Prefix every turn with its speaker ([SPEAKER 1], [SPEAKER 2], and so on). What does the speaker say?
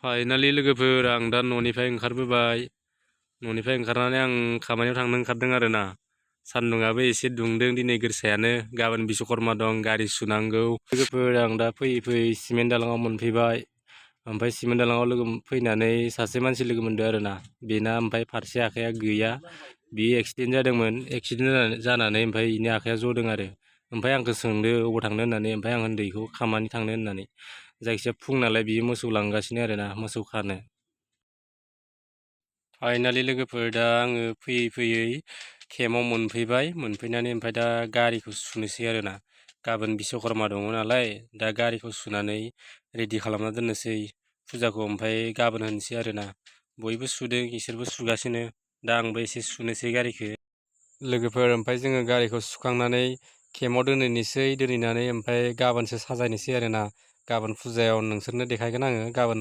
[SPEAKER 1] Finally लोगोफोर आं दा न'निफ्राय ओंखारबोबाय। न'निफ्राय ओंखारनानै आं खामानियाव थांनो ओंखारदों आरोना। सान्दुङाबो एसे दुंदों दिनै गोरसायानो। गाबोन बिश्वकर्मा दं, गारि सुनांगौ। लोगोफोर आं दा फैयै फैयै सिमेन्ट दालाङाव मोनफैबाय। ओमफ्राय सिमेन्ट दालाङाव फैनानै सासे मानसि लोगो मोनदों आरोना। बेना ओमफ्राय फारसे आखाइया गैया। बियो एक्सिडेन्ट जादोंमोन। एक्सिडेन्ट जानानै ओमफ्राय बेनि आखाइया जदों आरो। ओमफ्राय आंखौ सोंदो अबाव थांनो होननानै। ओमफ्राय आं होनदों बेखौ खामानि थांनो होननानै। जायखिजाया फुं नालाय बियो मोसौ लांगासिनो आरोना, मोसौ खानो। फाइनालि लोगोफोर दा आङो फैयै फैयै केम्पआव मोनफैबाय। मोनफैनानै ओमफ्राय दा गारिखौ सुनोसै आरोना। गाबोन बिश्वकर्मा दङ नालाय दा गारिखौ सुनानै रेडि खालामना दोननोसै फुजाखौ। ओमफ्राय गाबोन होनोसै आरोना। बयबो सुदों, इसोरबो सुगासिनो। दा आंबो एसे सुनोसै गारिखौ। लोगोफोर ओमफ्राय जोङो गारिखौ सुखांनानै केम्पआव दोनहैनोसै। दोनहैनानै ओमफ्राय गाबोनसो साजायनोसै आरोना। गाबोन फुजायाव नोंसोरनो देखायगोन आङो। गाबोन